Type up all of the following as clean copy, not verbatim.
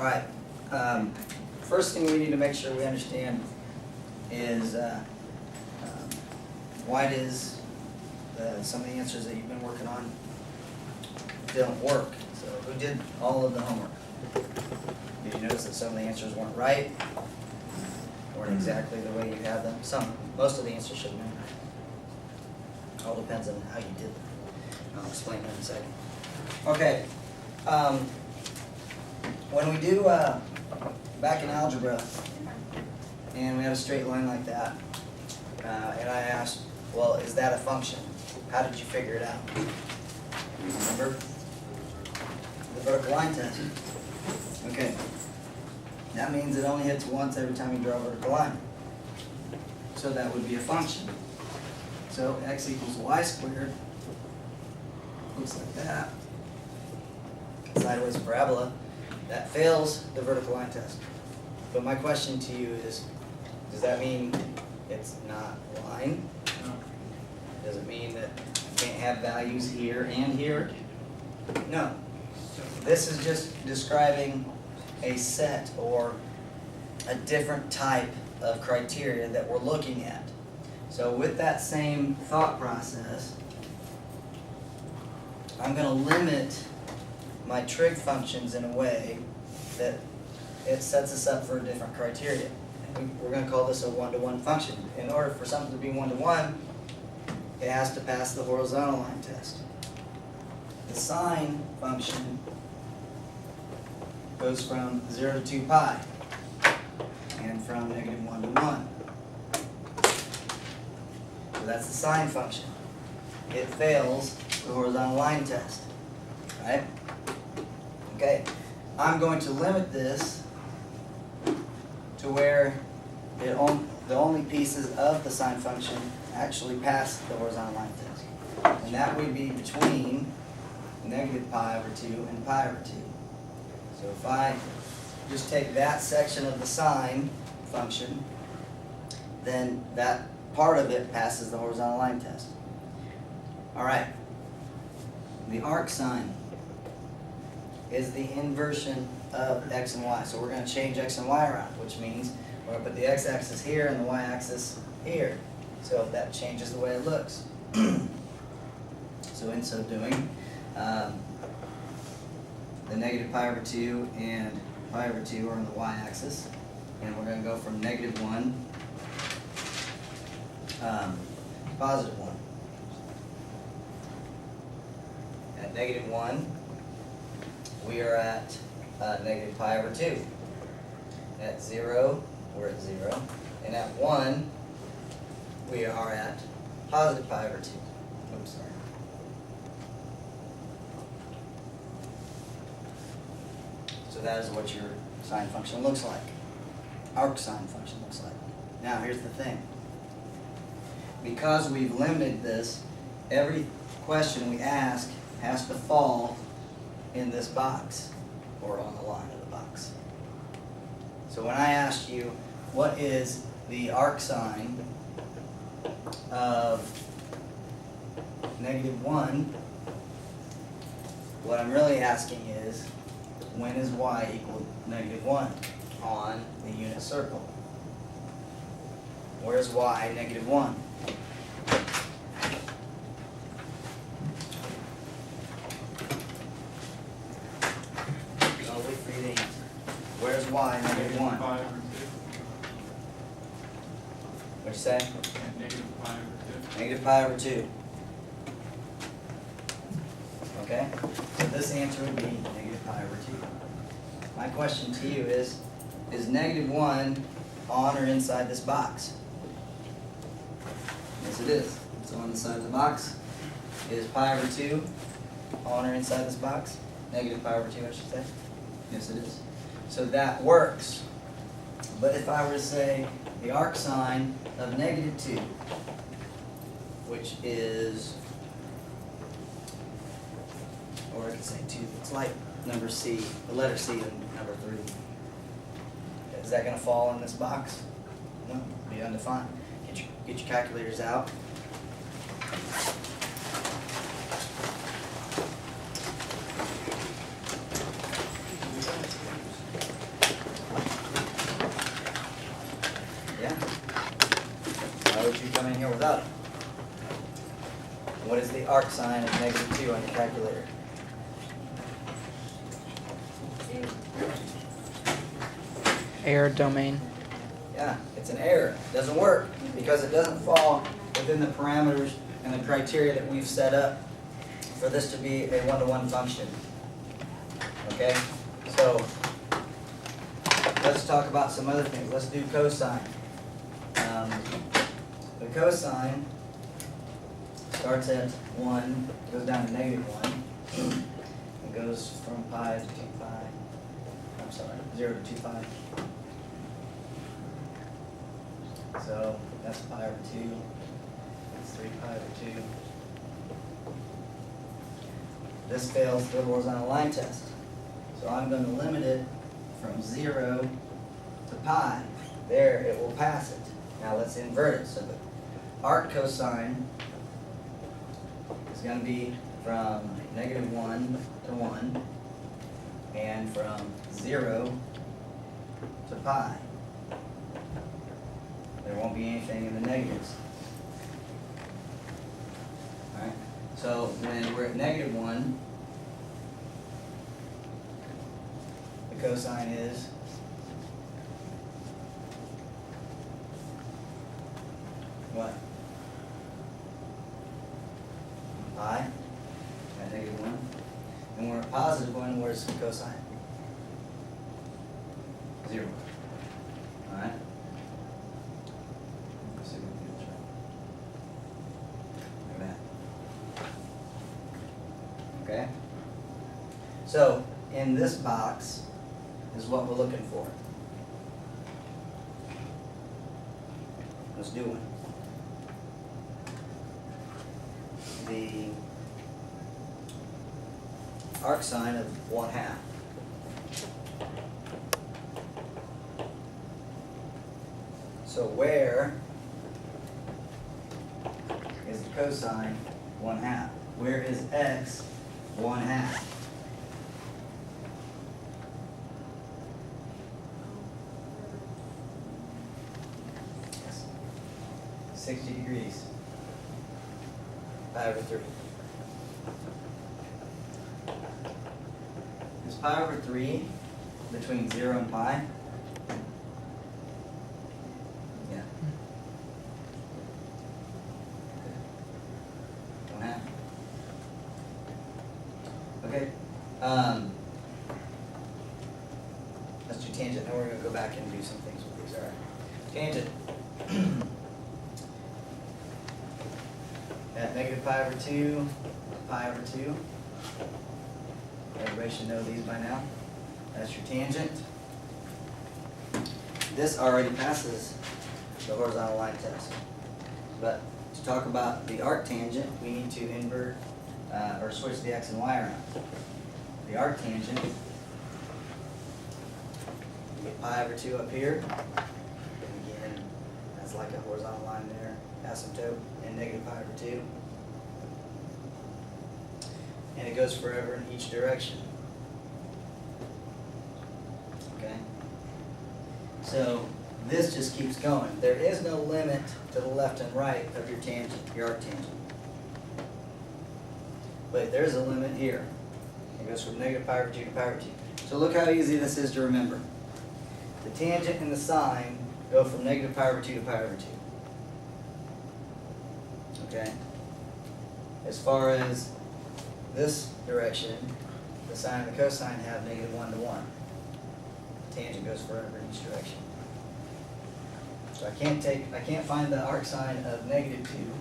All right. First thing we need to make sure we understand is why it is some of the answers that you've been working on don't work. So who did all of the homework? Did you notice that some of the answers weren't right? Weren't exactly the way you had them? Most of the answers should have been right. All depends on how you did them. I'll explain that in a second. Okay. When we do back in algebra, and we had a straight line like that, and I asked, well, is that a function? How did you figure it out? Remember? The vertical line test. Okay. That means it only hits once every time you draw a vertical line. So that would be a function. So x equals y squared looks like that. Sideways parabola. That fails the vertical line test. But my question to you is, does that mean it's not a line? No. Does it mean that you can't have values here and here? No. This is just describing a set or a different type of criteria that we're looking at. So with that same thought process, I'm going to limit my trig functions in a way that it sets us up for a different criteria. We're going to call this a one-to-one function. In order for something to be one-to-one, it has to pass the horizontal line test. The sine function goes from 0 to 2 pi, and from -1 to 1. So that's the sine function. It fails the horizontal line test, right? Okay, I'm going to limit this to where the only pieces of the sine function actually pass the horizontal line test. And that would be between -pi/2 and pi/2. So if I just take that section of the sine function, then that part of it passes the horizontal line test. All right. The arcsin is the inversion of x and y. So we're going to change x and y around, which means we're going to put the x-axis here and the y-axis here. So that changes the way it looks. So in so doing, the -pi/2 and pi/2 are on the y-axis, and we're going to go from -1 to +1. At -1, we are at -pi/2. At 0, we're at 0, and at 1, we are at +pi/2. Oops, sorry. So that is what your sine function looks like. Arcsine function looks like. Now here's the thing. Because we've limited this, every question we ask has to fall in this box or on the line of the box. So when I asked you what is the arcsine of -1, what I'm really asking is, when is y equal -1 on the unit circle? Where's y -1? I'll wait for you to answer. Where's y -1? What'd you say? -pi/2. Okay? So this answer would be -pi/2. My question to you is -1 on or inside this box? Yes, it is. So on the side of the box. Is pi/2 on or inside this box? -pi/2, I should say. Yes, it is. So that works. But if I were to say the arcsine of -2, which is, or I could say 2, it's like number C, the letter C in number 3. Is that going to fall in this box? No, it'll be undefined. Get your calculators out. about it. What is the arcsin of -2 on your calculator? Error domain. Yeah, it's an error. It doesn't work because it doesn't fall within the parameters and the criteria that we've set up for this to be a one-to-one function. Okay? So, let's talk about some other things. Let's do cosine. The cosine starts at 1, goes down to -1, and goes from pi to 2 pi. I'm sorry, 0 to 2 pi. So that's pi over 2. That's 3 pi over 2. This fails the horizontal line test. So I'm going to limit it from 0 to pi. There, it will pass it. Now let's invert it. So the arc cosine is going to be from -1 to 1 and from 0 to pi. There won't be anything in the negatives. Alright, so when we're at -1, the cosine is what? Pi at -1. And we're at +1, where's the cosine? 0. Alright? Okay? So, in this box is what we're looking for. Let's do one. The arcsin of 1/2. So where is the cosine 1/2? Where is x 1/2? Yes. 60 degrees. Pi over 3. Is pi over 3 between 0 and pi? Yeah. 1/2. Okay. Let's do tangent. Now we're going to go back and do some things with these. All right. Tangent. At -pi/2, pi/2. Everybody should know these by now. That's your tangent. This already passes the horizontal line test. But to talk about the arctangent, we need to invert or switch the x and y around. The arctangent, you get pi/2 up here. And again, that's like a horizontal line there, asymptote, and -pi/2. And it goes forever in each direction. Okay? So this just keeps going. There is no limit to the left and right of your tangent, your arctangent. But there's a limit here. It goes from -pi/2 to pi/2. So look how easy this is to remember. The tangent and the sine go from -pi/2 to pi/2. Okay? As far as this direction, the sine and the cosine have -1 to 1. The tangent goes forever in each direction. So I can't find the arcsine of -2,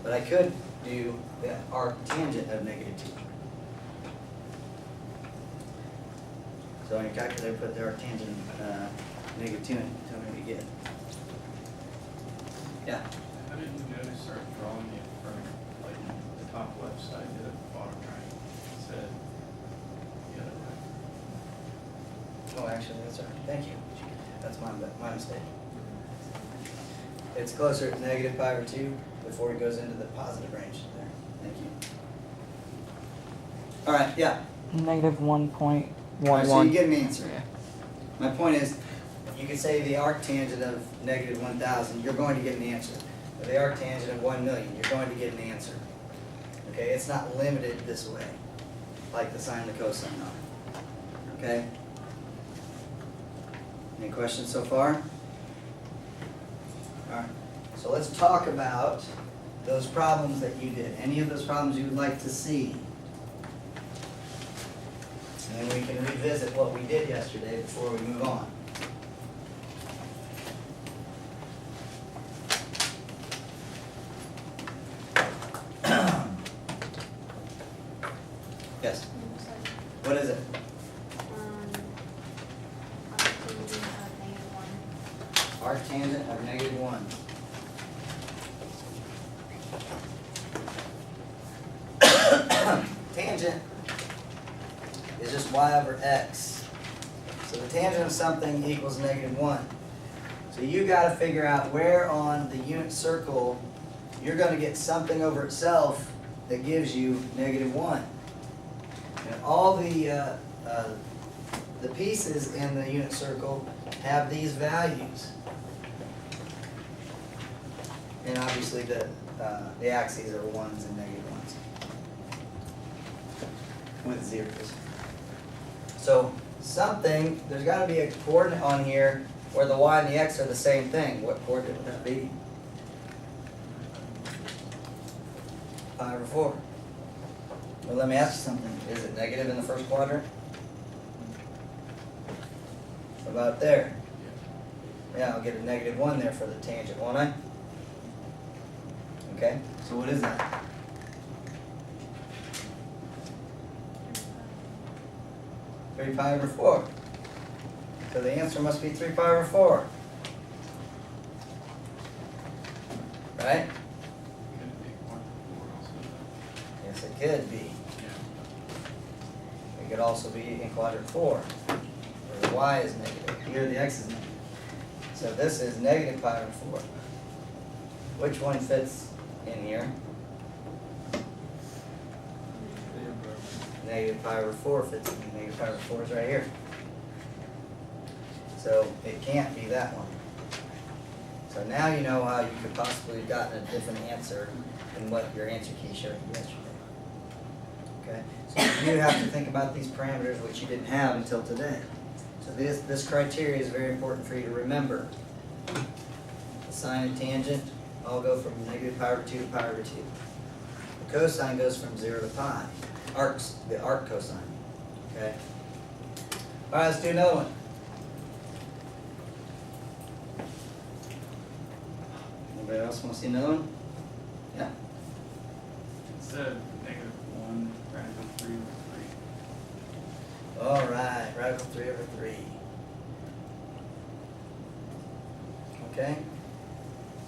but I could do the arctangent of -2. So on your calculator, put the arctangent -2 in. Tell me what you get. Yeah. How did you guys start drawing it from like the top left side to the bottom right instead the other way? Oh, actually, that's all right. Thank you. That's my mistake. It's closer to -pi/2 before it goes into the positive range there. Thank you. All right, yeah. -1.11. All right, so you get an answer. Yeah. My point is, you could say the arctangent of -1000, you're going to get an answer. of the arctangent of 1 million, you're going to get an answer. Okay, it's not limited this way, like the sine and the cosine are. Okay? Any questions so far? Alright, so let's talk about those problems that you did. Any of those problems you would like to see? And then we can revisit what we did yesterday before we move on. Yes, what is it? Arctangent of -1. Tangent is just y over x. So the tangent of something equals -1. So you got to figure out where on the unit circle you're going to get something over itself that gives you -1. And all the pieces in the unit circle have these values. And obviously the axes are 1s and -1s with zeros. So something, there's got to be a coordinate on here where the y and the x are the same thing. What coordinate would that be? 5 over 4. Well, let me ask you something. Is it negative in the first quadrant? What about there? Yeah, I'll get a -1 there for the tangent, won't I? Okay, so what is that? Three pi over 4. So the answer must be 3 pi over 4. Right? Could be 1 also. Yes, it could be. It could also be in quadrant 4, where the y is negative. Here the x is negative. So this is -pi over 4. Which one fits in here? -pi over 4 fits in. -pi over 4 is right here. So it can't be that one. So now you know how you could possibly have gotten a different answer than what your answer key showed you yesterday. Okay? So you have to think about these parameters, which you didn't have until today. So this criteria is very important for you to remember. The sine and tangent all go from -pi over 2 to pi over 2. The cosine goes from 0 to pi. The arc cosine. Okay? All right, let's do another one. Anybody else want to see another one? Yeah. It said -1 radical 3 over 3. All right, radical 3 over 3. Okay?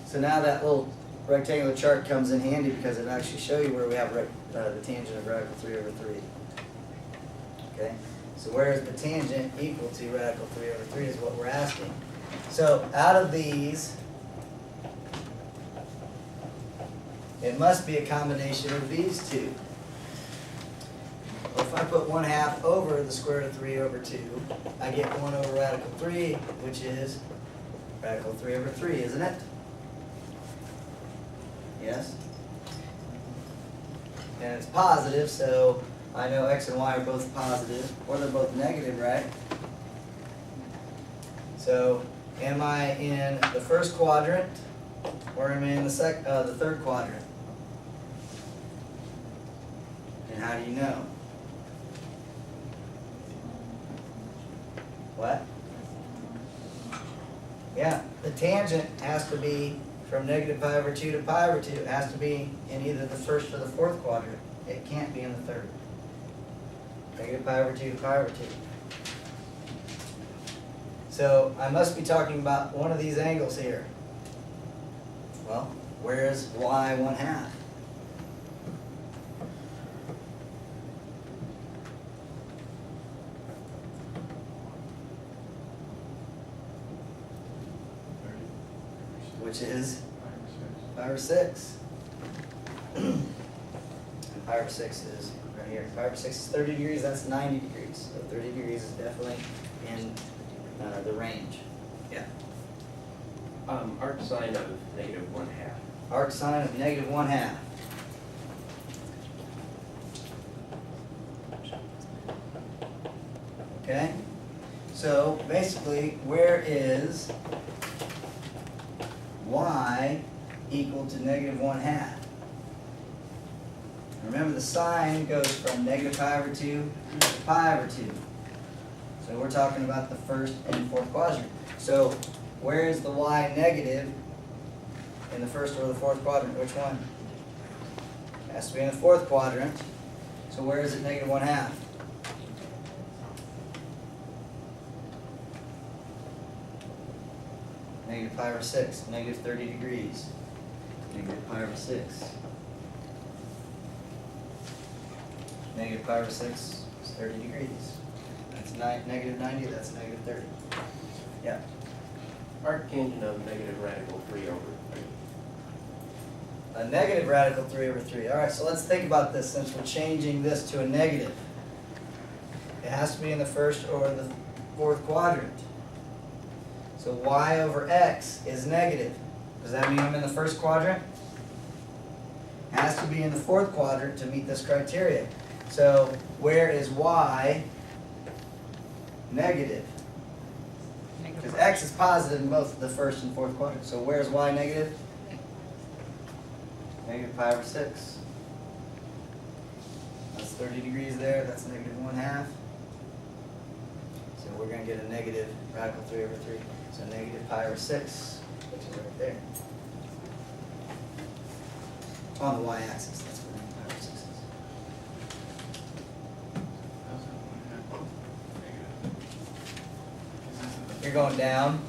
So now that little rectangular chart comes in handy because it actually shows you where we have the tangent of radical 3 over 3. Okay? So where is the tangent equal to radical 3 over 3 is what we're asking. So out of these, it must be a combination of these two. Well, if I put 1/2 over the square root of 3 over 2, I get 1 over radical 3, which is radical 3 over 3, isn't it? Yes? And it's positive, so I know x and y are both positive, or they're both negative, right? So, am I in the first quadrant, or am I in the third quadrant? And how do you know? What? Yeah, the tangent has to be from -pi over 2 to pi over 2. It has to be in either the first or the fourth quadrant. It can't be in the third. -pi over 2 to pi over 2. So I must be talking about one of these angles here. Well, where is y 1/2? Which is 5 over 6. And 5 over 6 is right here. 5 over 6 is 30 degrees, that's 90 degrees. So 30 degrees is definitely in the range. Yeah. Arcsine of -1/2. arcsin of negative 1/2. Okay? So basically, where is y equal to negative 1/2? Remember, the sign goes from negative pi over 2 to pi over 2. So we're talking about the first and fourth quadrant. So where is the y negative in the first or the fourth quadrant? Which one? It has to be in the fourth quadrant. So where is it negative 1/2? Negative pi over 6, negative 30 degrees. Negative pi over 6. Negative pi over 6 is 30 degrees. That's negative 90, that's negative 30. Yeah. Arctan of negative radical 3 over 3. A negative radical 3 over 3. All right, so let's think about this since we're changing this to a negative. It has to be in the first or the fourth quadrant. So y over x is negative. Does that mean I'm in the first quadrant? It has to be in the fourth quadrant to meet this criteria. So where is y negative? Because x is positive in both the first and fourth quadrant. So where's y negative? Negative pi over 6. That's 30 degrees there. That's negative 1/2. So we're going to get a negative radical 3 over 3. So negative pi over 6, which is right there. On the y-axis, that's where negative pi over 6 is. How's that 1/2 negative? Is this in the- You're going down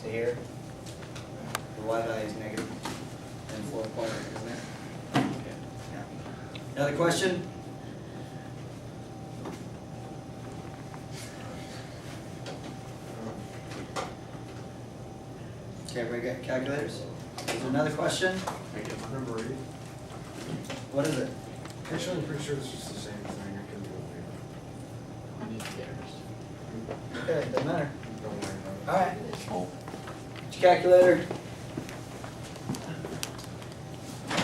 to here. The y value is negative in the fourth quadrant, isn't it? Okay. Yeah. Another question? Okay, everybody got calculators? Is there another question? Number 8. What is it? Actually, I'm pretty sure it's just the same thing. I can do it I need to get ours. Okay, doesn't matter. later. Don't worry about it. All right. Get your calculator.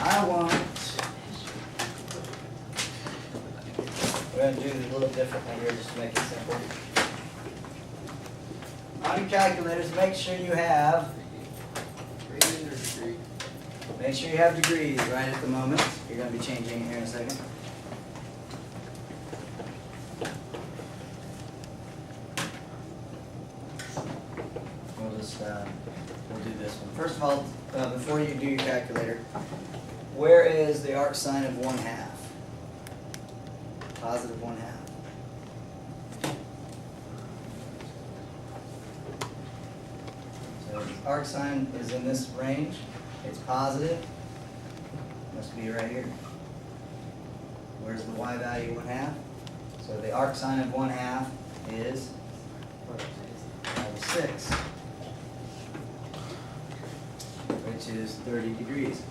I want. We're going to do it a little differently here just to make it simple. On your calculators, make sure you have degrees right at the moment. You're going to be changing it here in a second. We'll do this one. First of all, before you do your calculator, where is the arcsin of 1/2? Positive 1/2. So the arcsin is in this range. It's positive. Must be right here. Where's the y value 1/2? So the arcsin of 1/2 is 6, which is 30 degrees.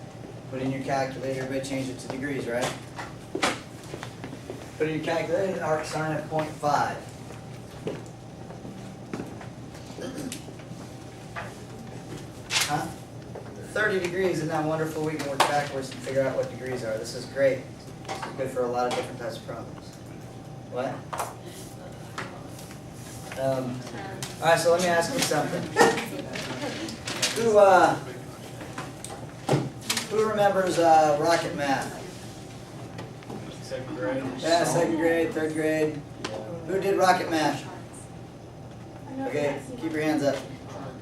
Put in your calculator, everybody change it to degrees, right? Put in your calculator, the arcsin of 0.5. Huh? 30 degrees, isn't that wonderful? We can work backwards and figure out what degrees are. This is great. This is good for a lot of different types of problems. What? All right, so let me ask you something. Who remembers rocket math? Second grade. Yeah, second grade, third grade. Who did rocket math? Okay, keep your hands up.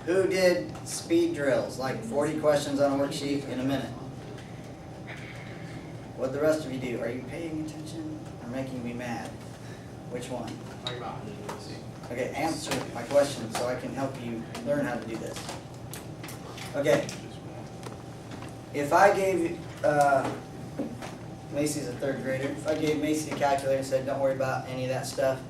Who did speed drills, like 40 questions on a worksheet in a minute? What'd the rest of you do? Are you paying attention or making me mad? Which one? Okay, answer my question so I can help you learn how to do this. Okay, if I gave Macy's a third grader, if I gave Macy a calculator and said, don't worry about any of that stuff,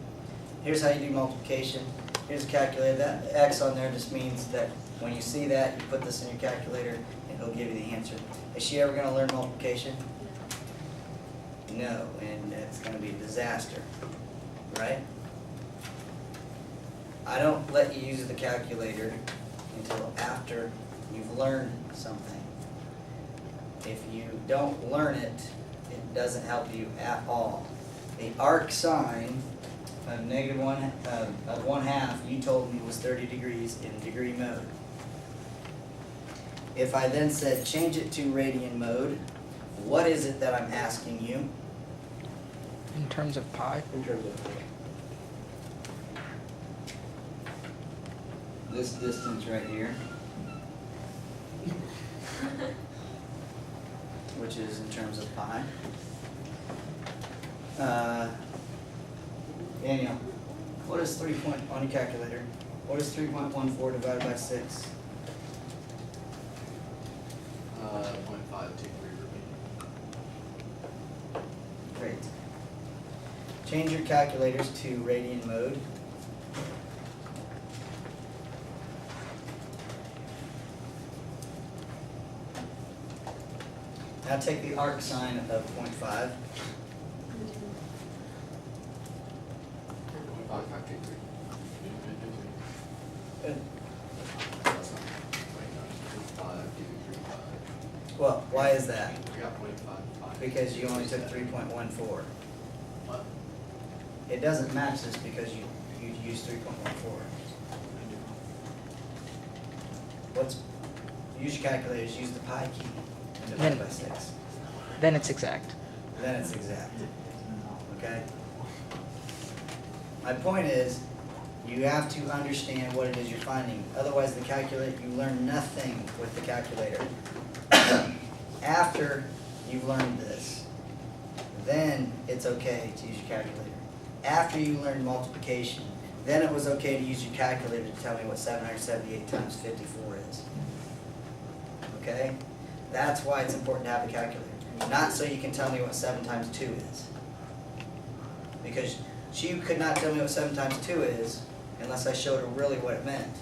here's how you do multiplication, here's a calculator, that X on there just means that when you see that, you put this in your calculator and it'll give you the answer. Is she ever going to learn multiplication? No, and it's going to be a disaster, right? I don't let you use the calculator until after you've learned something. if you don't learn it, it doesn't help you at all. The arc sine of negative one, of 1/2, you told me was 30 degrees in degree mode. If I then said change it to radian mode, what is it that I'm asking you? In terms of pi, In terms of, This distance right here, which is in terms of pi. Daniel, what is on your calculator, what is 3.14 divided by 6? 0.523 Great. Change your calculators to radian mode. Now take the arc sine of 0.5. 0.523. Good. That's not 0.5, give me 3.5. Well, why is that? We got 0.55. Because you only took 3.14. What? It doesn't match this because you used 3.14. Use your calculators, use the pi key, and divide by 6. then it's exact. Then it's exact. Okay? My point is, you have to understand what it is you're finding. Otherwise, the calculator, you learn nothing with the calculator. After you've learned this, then it's okay to use your calculator. After you learned multiplication, then it was okay to use your calculator to tell me what 778 times 54 is. Okay? That's why it's important to have a calculator. Not so you can tell me what 7 times 2 is. Because she could not tell me what 7 times 2 is unless I showed her really what it meant.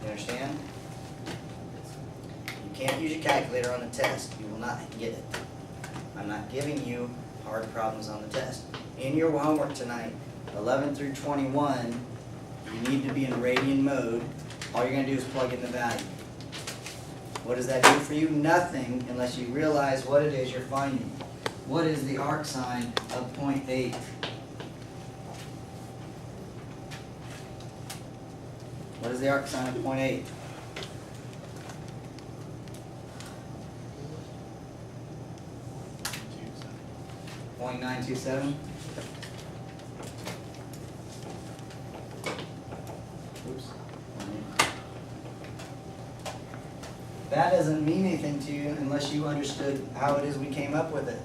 You understand? You can't use your calculator on the test. You will not get it. I'm not giving you hard problems on the test. In your homework tonight, 11 through 21, you need to be in radian mode. All you're going to do is plug in the value. What does that do for you? Nothing unless you realize what it is you're finding. What is the arc sine of 0.8? What is the arc sine of 0.8? .927? Oops. That doesn't mean anything to you unless you understood how it is we came up with it.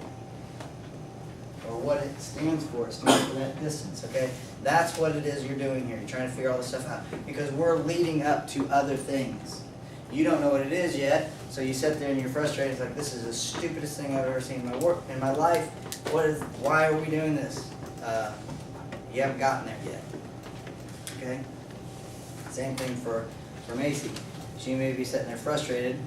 Or what it stands for. It stands for that distance, okay? That's what it is you're doing here. You're trying to figure all this stuff out. Because we're leading up to other things. You don't know what it is yet, so you sit there and you're frustrated. It's like, this is the stupidest thing I've ever seen in my life. Why are we doing this? You haven't gotten there yet. Okay? Same thing for Macy. She may be sitting there frustrated.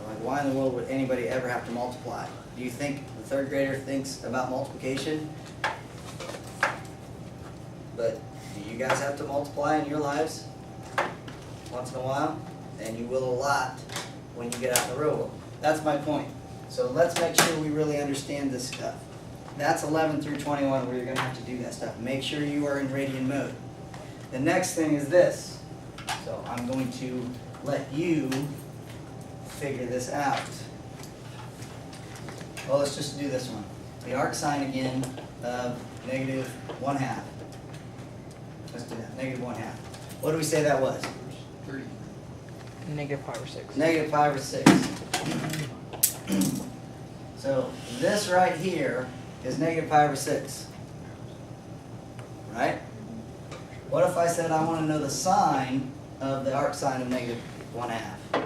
Like, why in the world would anybody ever have to multiply? Do you think the third grader thinks about multiplication? But do you guys have to multiply in your lives once in a while? And you will a lot when you get out in the real world. That's my point. So let's make sure we really understand this stuff. That's 11 through 21 where you're going to have to do that stuff. Make sure you are in radian mode. The next thing is this. So I'm going to let you figure this out. Well, let's just do this one. The arc sine again of negative 1/2. Let's do that, negative 1/2. What do we say that was? 30. Negative pi over 6. Negative pi over 6. So this right here is negative pi over 6. Right? What if I said I want to know the sine of the arc sine of negative 1/2?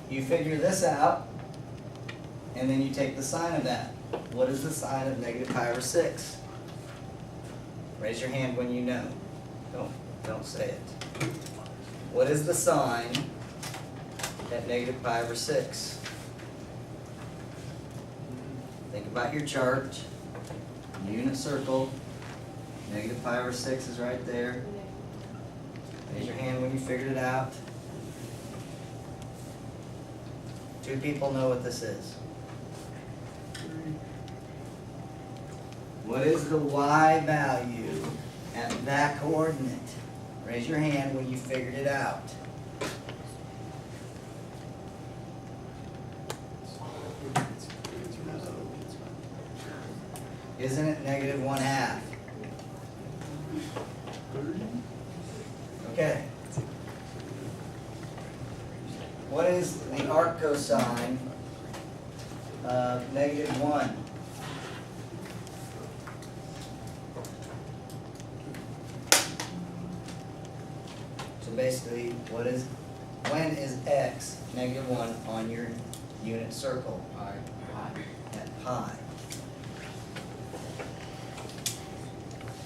You figure this out, and then you take the sine of that. What is the sine of negative pi over 6? Raise your hand when you know. Don't say it. What is the sine at negative pi over 6? Think about your chart. Unit circle. Negative pi over 6 is right there. Raise your hand when you figured it out. 2 people know what this is. What is the y value at that coordinate? Raise your hand when you figured it out. Isn't it negative 1/2? Okay. What is the arccosine of -1? So basically, when is x -1 on your unit circle? Pi. At pi.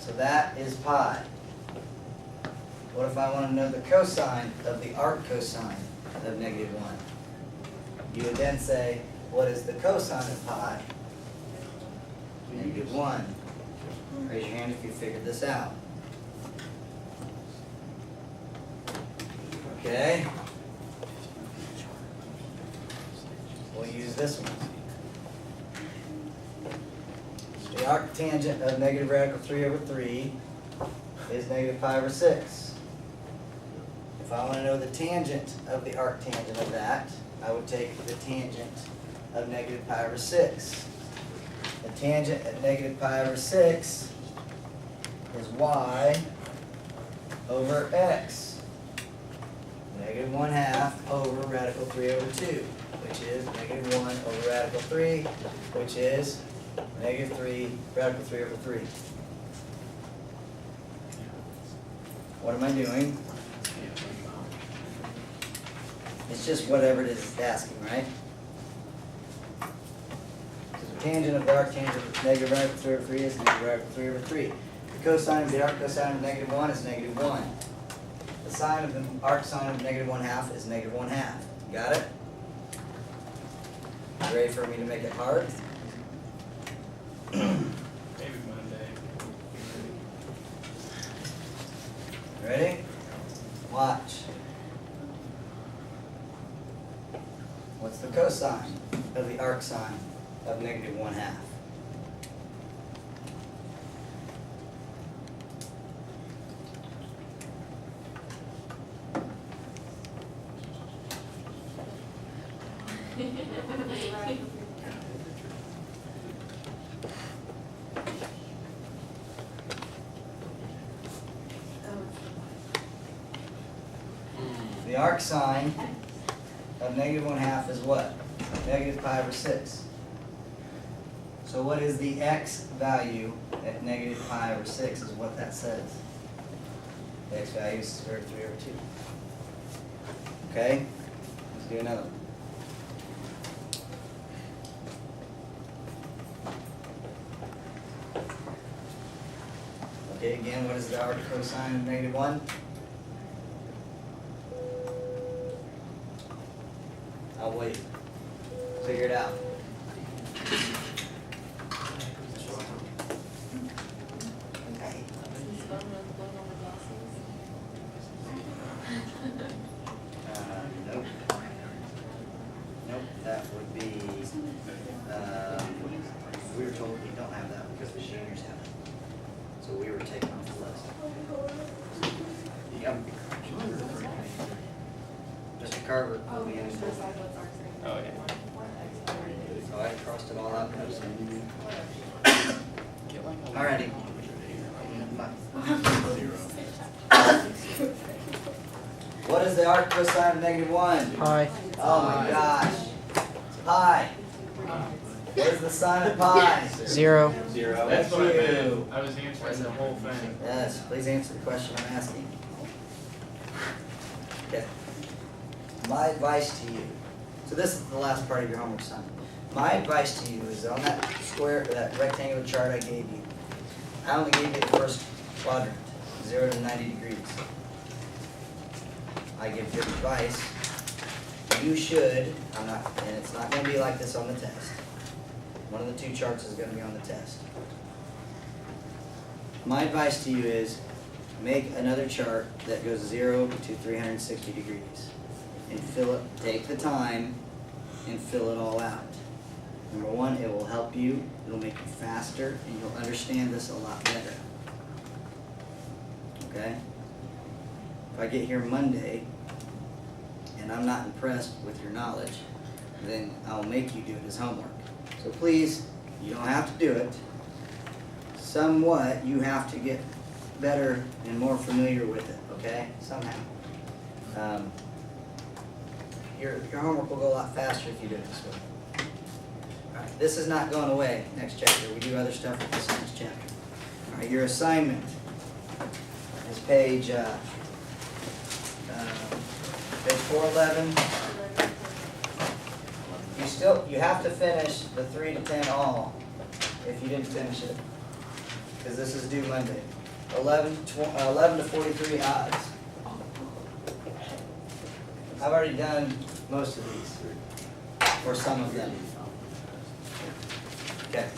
So that is pi. What if I want to know the cosine of the arccosine of -1? You would then say, what is the cosine of pi? -1. Raise your hand if you figured this out. Okay? We'll use this one. The arctangent of negative radical 3/3 is -pi/6. If I want to know the tangent of the arctangent of that, I would take the tangent of -pi/6. The tangent at -pi/6 is y over x. -1/2 over radical 3/2, which is -1 over radical 3, which is -3 radical 3/3. What am I doing? It's just whatever it is it's asking, right? So the tangent of the arctangent of negative radical 3/3 is negative radical 3/3. The cosine of the arccosine of -1 is -1. The sine of the arcsine of -1/2 is -1/2. Got it? You ready for me to make it hard? Maybe Monday. Ready? Watch. What's the cosine of the arcsine of -1/2? The arcsine of -1/2 is what? -pi/6. So what is the x value at -pi/6 is what that says. The x value is √3/2. Okay? Let's do another one. Okay, again, what is the arccosine of -1? I'll wait. Figure it out. Nope. Nope, that would be, we were told we don't have that because the juniors have it. So we were taken off the list. Yep. Mr. Carver will be in. Oh, yeah. So I crossed it all out. Alrighty. What is the arccosine of -1? Pi. Oh my gosh. Pi. What is the sine of pi? 0. That's Thank what I you. meant. I was answering the whole thing. Yes, please answer the question I'm asking. Okay. My advice to you, so this is the last part of your homework assignment. My advice to you is on that square, that rectangular chart I gave you, I only gave you the first quadrant, 0 to 90 degrees. I give good advice. You should, and it's not gonna be like this on the test. One of the 2 charts is gonna be on the test. My advice to you is make another chart that goes 0 to 360 degrees. And take the time and fill it all out. Number one, it will help you, it'll make you faster, and you'll understand this a lot better. Okay? If I get here Monday and I'm not impressed with your knowledge, then I'll make you do it as homework. So please, you don't have to do it. Somewhat, you have to get better and more familiar with it, okay? Somehow. Your homework will go a lot faster if you do it this way. Alright, this is not going away next chapter. We do other stuff with this next chapter. Alright, your assignment is page 411. You have to finish the 3 to 10 all if you didn't finish it, because this is due Monday. 11 to 43 odds. I've already done most of these, or some of them. Okay.